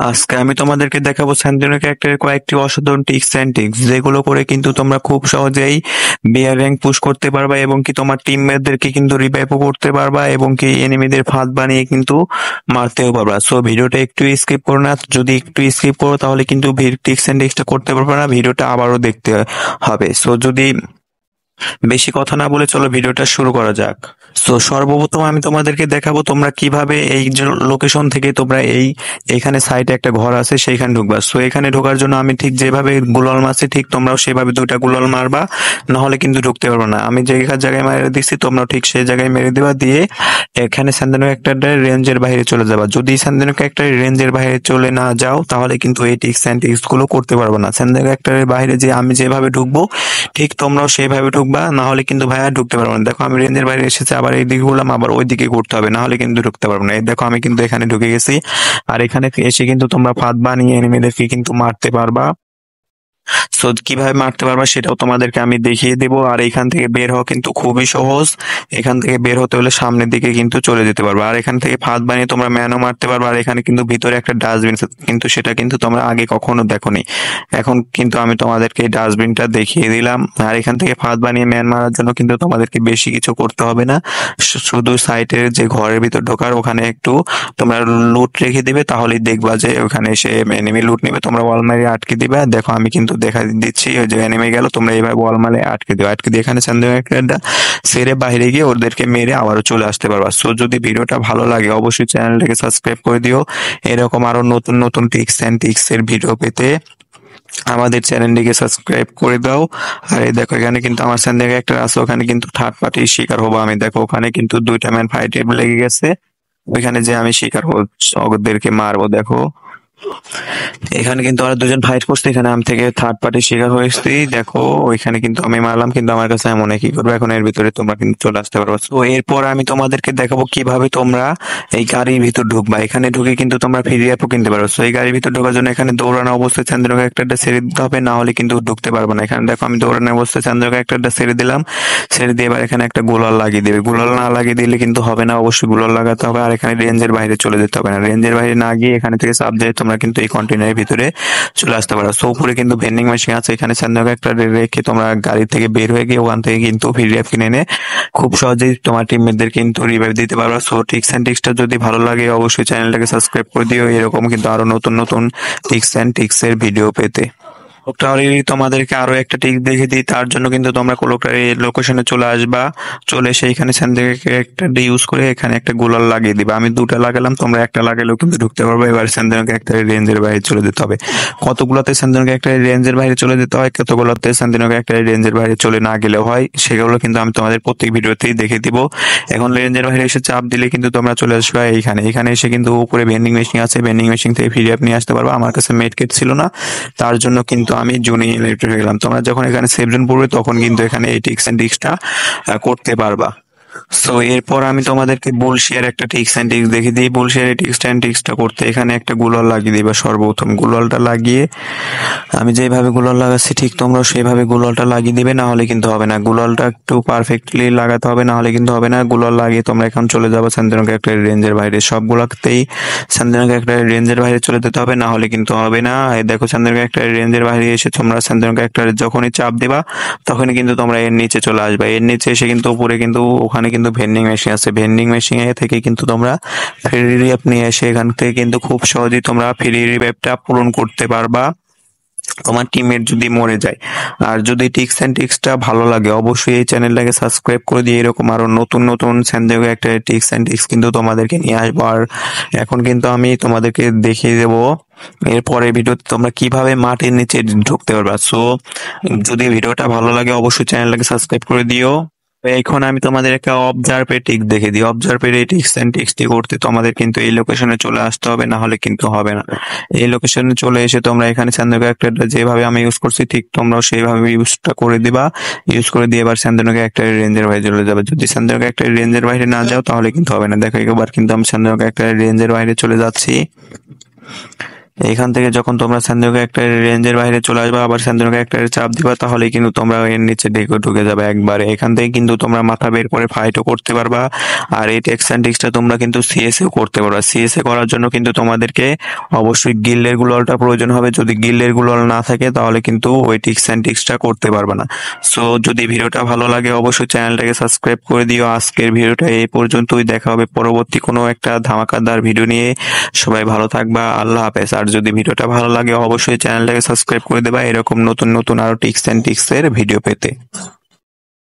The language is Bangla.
আজকে আমি তোমাদেরকে দেখাবো স্যান্ডেনো ক্যারেক্টারের কয়েকটি অসাধারণ টিপস এন্ড ট্রিক্স যেগুলো করে কিন্তু তোমরা খুব সহজেই বিয়ার র্যাঙ্ক পুশ করতে পারবা এবং কি তোমার টিমমেটদেরকে কিন্তু রিভাইভও করতে পারবা এবং কি এনিমিদের ফাঁদ বানিয়ে কিন্তু মারতেও পারবা। সো ভিডিওটা একটু স্কিপ করো না, যদি একটু স্কিপ করো তাহলে কিন্তু টিপস এন্ড ট্রিক্সটা করতে পারবে না, ভিডিওটা আবারও দেখতে হবে। সো যদি বেশি কথা না বলে চলো ভিডিওটা শুরু করা যাক। সো সর্বপ্রথম আমি তোমাদেরকে দেখাবো তোমরা কিভাবে এই লোকেশন থেকে তোমরা এইখানে সাইডে একটা ঘর আছে সেইখানে ঢুকবা। সো এখানে ঢোকার জন্য আমি ঠিক যেভাবে গুলাল মারছি ঠিক তোমরাও সেভাবে দুইটা গুলাল মারবা, নাহলে কিন্তু ঢুকতে পারবে না। আমি যে জায়গায় মেরে দিচ্ছি তোমরাও ঠিক সেই জায়গায় মেরে দিবা, দিয়ে এখানে স্যান্ডেনো একটা রেঞ্জের বাইরে চলে যাবা। যদি স্যান্ডেনো একটা রেঞ্জের বাইরে চলে না যাও তাহলে কিন্তু এই টিক্স অ্যান্ড ট্রিক্স গুলো করতে পারবে না। স্যান্ডেনো একটা বাইরে যে আমি যেভাবে ঢুকবো ঠিক তোমরাও সেইভাবে ঢুকবা, না হলে কিন্তু ভাইয়া ঢুকতে পারবো না। দেখো আমি রেঞ্জের বাইরে এসেছি, আবার এই দিকে ঘুরলাম, আবার ওই দিকে ঘুরতে হবে, না হলে কিন্তু ঢুকতে পারবো না। এই দেখো আমি কিন্তু এখানে ঢুকে গেছি, আর এখানে এসে কিন্তু তোমরা ফাঁদ বানিয়ে এনিমিদেরকে কিন্তু মারতে পারবা। সো কিভাবে মারতে পারবা সেটাও তোমাদেরকে আমি দেখিয়ে দেবো। আর এখান থেকে বের হওয়া কিন্তু খুবই সহজ। এখান থেকে বের হতে হলে সামনের দিকে কিন্তু চলে যেতে পারবা, আর এখান থেকে ফাঁদ বানিয়ে তোমরা ম্যানও মারতে পারবা। আর এখানে কিন্তু ভিতরে একটা ডাস্টবিন, কিন্তু সেটা কিন্তু তোমরা আগে কখনো দেখোনি, এখন কিন্তু আমি তোমাদেরকে এই ডাস্টবিনটা দেখিয়ে দিলাম। আর এখান থেকে ফাঁদ বানিয়ে ম্যান মারার জন্য কিন্তু তোমাদেরকে বেশি কিছু করতে হবে না, শুধু সাইটের যে ঘরের ভিতর ঢোকার ওখানে একটু তোমরা লুট রেখে দিবে, তাহলেই দেখবা যে ওখানে এসে এনিমি লুট নিবে, তোমরা ওয়াল মারিয়ে আটকে দিবে। দেখো আমি কিন্তু দেখা দিচ্ছি, ওই যে এনিমি গেল, তোমরা এইভাবে ওয়াল মারে আটকে দিও, আটকে দিয়ে এখানে স্যান্ডউইচ একটা সেরে বাইরে গিয়ে ওদেরকে মেরে আবারও চলে আসতে পারবা। সো যদি ভিডিওটা ভালো লাগে অবশ্যই চ্যানেলটাকে সাবস্ক্রাইব করে দিও। এরকম আরো নতুন নতুন টিপস এন্ড ট্রিক্স এর ভিডিও পেতে আমাদের চ্যানেলটিকে সাবস্ক্রাইব করে দাও। আর এই দেখো এখানে কিন্তু আমার স্যান্ডউইচ একটা আছে, ওখানে কিন্তু থার্ড পার্টির শিকার হবো আমি। দেখো ওখানে কিন্তু দুইটা ম্যান ফাইটে লেগে গেছে, ওইখানে যে আমি শিকার ওদেরকে মারবো। দেখো এখানে কিন্তু ওরা দুজন ফাইট করছে, এখানে আমি থেকে থার্ড পার্টি শিকার হয়েছি। দেখো ওইখানে কিন্তু আমি মারলাম, কিন্তু আমার কাছে এমন কি করবো, এখন এর ভিতরে তোমরা কিন্তু চলে আসতে পারবো। তো এরপর আমি তোমাদেরকে দেখাবো কিভাবে তোমরা এই গাড়ির ভিতর ঢুকবা। এখানে ঢুকে কিন্তু তোমরা ফ্রি অ্যাপও কিনতে পারো। তো এই গাড়ির ভিতর ঢোকার জন্য এখানে দৌড়ানো অবস্থায় চন্দ্রকে একটা ছেড়ে দিতে হবে, না হলে কিন্তু ঢুকতে পারবো না। এখানে দেখো আমি দৌড়ানো অবস্থায় চন্দ্রকে একটা ছেড়ে দিলাম, ছেড়ে দিয়ে এবার এখানে একটা গোলাল লাগিয়ে দেবে। গোলাল না লাগিয়ে দিলে কিন্তু হবে না, অবশ্যই গোলাল লাগাতে হবে। আর এখানে রেঞ্জের বাইরে চলে যেতে হবে না, রেঞ্জের বাইরে না গিয়ে এখানে থেকে চাপ দিয়ে তোমরা কিন্তু এই কন্টেনারের ভিতরে চলে আসতে পারো। সো উপরে কিন্তু ভেন্ডিং মেশিন আছে, এখানে স্যান্ডউইচ একটা রেখে তোমরা গাড়ি থেকে বের হয়ে গিয়ে ওখান থেকে কিন্তু পিডিএফ কিনে এনে খুব সহজেই তোমার টিমমেটদের কিন্তু রিভাইভ দিতে পারবা। সো টিপস এন্ড ট্রিক্সটা যদি ভালো লাগে অবশ্যই চ্যানেলটাকে সাবস্ক্রাইব করে দিও, এরকম কিন্তু আরো নতুন নতুন টিপস এন্ড ট্রিক্স এর ভিডিও পেতে। ক্লোকটারি তোমাদেরকে আরো একটা টিক দেখে দিই, তার জন্য কিন্তু তোমরা ক্লোকটারি লোকেশনে চলে আসবা, চলে এসে এখানে একটা ইউজ করে এখানে একটা গোলাল লাগিয়ে দিবা। আমি দুটো লাগালাম, তোমরা একটা লাগালেও কিন্তু ঢুকতে পারবে। এবার স্যান্ডেনকে একটা রেঞ্জের বাইরে চলে যেতে হবে। কতগুলোতে স্যান্ডেনকে একটা রেঞ্জের বাইরে চলে যেতে হয়, কতগুলোতে স্যান্ডেনকে একটা রেঞ্জের বাইরে চলে না গেলেও হয়, সেগুলো কিন্তু আমি তোমাদের প্রত্যেক ভিডিওতেই দেখে দিব। এখন রেঞ্জের বাইরে এসে চাপ দিলে কিন্তু তোমরা চলে আসবে এখানে। এখানে এসে কিন্তু উপরে ভেন্ডিং মেশিন আছে, ভেন্ডিং মেশিন থেকে ফ্রি নিয়ে আসতে পারবা। আমার কাছে মেড কিট ছিল না, তার জন্য কিন্তু আমি জুনি ইলেকট্রিক হয়ে গেলাম। তোমরা যখন এখানে সেভ জোন পড়বে তখন কিন্তু এখানে এই টিক্স এন্ড ট্রিক্সটা করতে পারবা। সো এরপর আমি তোমাদেরকে বুলশিয়ার একটা টিক্স এন্ড ট্রিক্স দেখে দিই। বুলশিয়ার এই টিক্স এন্ড ট্রিক্সটা করতে এখানে একটা গুলাল লাগিয়ে দিবা। সর্বপ্রথম গুলালটা লাগিয়ে আমি যেভাবে গুলাল লাগাচ্ছি ঠিক তোমরাও সেভাবে গুলালটা লাগিয়ে দিবে, না হলে কিন্তু হবে না। গুলালটা একটু পারফেক্টলি লাগাতে হবে, না হলে কিন্তু হবে না। গুলাল লাগিয়ে তোমরা এখন চলে যাবে স্যান্ডেনো একটা রেঞ্জের বাইরে। সবগুলোতেই স্যান্ডেনো একটা রেঞ্জের বাইরে চলে যেতে হবে, না হলে কিন্তু হবে না। এই দেখো স্যান্ডেনো একটা রেঞ্জের বাইরে এসে তোমরা স্যান্ডেনো একটা যখনই চাপ দিবা তখনই কিন্তু তোমরা এর নিচে চলে আসবে। এর নিচে এসে কিন্তু উপরে কিন্তু ওখানে কিন্তু ভেন্ডিং মেশিন আছে, ভেন্ডিং মেশিন থেকে কিন্তু তোমরা ফ্রি রিভাইভ নিয়ে এসে এখান থেকে কিন্তু খুব সহজেই তোমরা ফ্রি রিভাইভটা পূরণ করতে পারবা তোমার টিমের যদি মরে যায়। আর যদি টিক্স এন্ড ট্রিক্সটা ভালো লাগে অবশ্যই এই চ্যানেলটাকে সাবস্ক্রাইব করে দিয়ে এরকম আরো নতুন নতুন স্যান্ডউইচ একটা টিক্স এন্ড ট্রিক্স কিন্তু তোমাদেরকে নিয়ে আসবো। আর এখন কিন্তু আমি তোমাদেরকে দেখিয়ে দেবো এরপরে ভিডিওতে তোমরা কিভাবে মাটির নিচে ঢুকতে পারবা। সো যদি ভিডিওটা ভালো লাগে অবশ্যই চ্যানেলটাকে সাবস্ক্রাইব করে দিও। এখন আমি তোমাদের একটা অবজার্ভের টিক দেখে দিই। অবজার্ভের এই টিক্স এন্ড ট্রিক্সটি করতে তোমাদের কিন্তু এই লোকেশনে চলে আসতে হবে, না হলে কিন্তু হবে না। এই লোকেশনে চলে এসে তোমরা এখানে স্যান্ডউইচ একটা যেভাবে আমি ইউজ করছি ঠিক তোমরাও সেইভাবে ইউজটা করে দিবা। ইউজ করে দিয়ে এবার স্যান্ডউইচ একটা রেঞ্জের বাইরে চলে যাবে। যদি স্যান্ডউইচ একটা রেঞ্জের বাইরে না যাও তাহলে কিন্তু হবে না। দেখো এবার কিন্তু আমি স্যান্ডউইচ একটা রেঞ্জের বাইরে চলে যাচ্ছি। এখান থেকে যখন তোমরা স্যান্ডো ক্যারেক্টারের রেঞ্জের বাইরে চলে আসবে, আবার স্যান্ডো ক্যারেক্টারে চাপ দিবা, তাহলে কিন্তু তোমরা এর নিচে ঢুকে যাবে একবারে। এখান থেকে কিন্তু তোমরা মাথা বের করে ফাইটও করতে পারবা। আর এই টিপস অ্যান্ড ট্রিক্সটা তোমরা কিন্তু সিএসএ করতে পারবা। সিএসএ করার জন্য কিন্তু তোমাদেরকে অবশ্যই গিল্ডের গ্লোয়ালটা প্রয়োজন হবে। যদি গিল্ডের গ্লোয়াল না থাকে তাহলে কিন্তু ওই টিপস অ্যান্ড ট্রিক্সটা করতে পারবে না। সো যদি ভিডিওটা ভালো লাগে অবশ্যই চ্যানেলটাকে সাবস্ক্রাইব করে দিও। আজকের ভিডিওটা এই পর্যন্তই, দেখা হবে পরবর্তী কোনো একটা ধামাকাদার ভিডিও নিয়ে। সবাই ভালো থাকবা, আল্লাহ হাফেজ। আর যদি ভিডিওটা ভালো লাগে অবশ্যই চ্যানেলটাকে সাবস্ক্রাইব করে দেবা এরকম নতুন নতুন আরো টিপস অ্যান্ড ট্রিক্সের ভিডিও পেতে।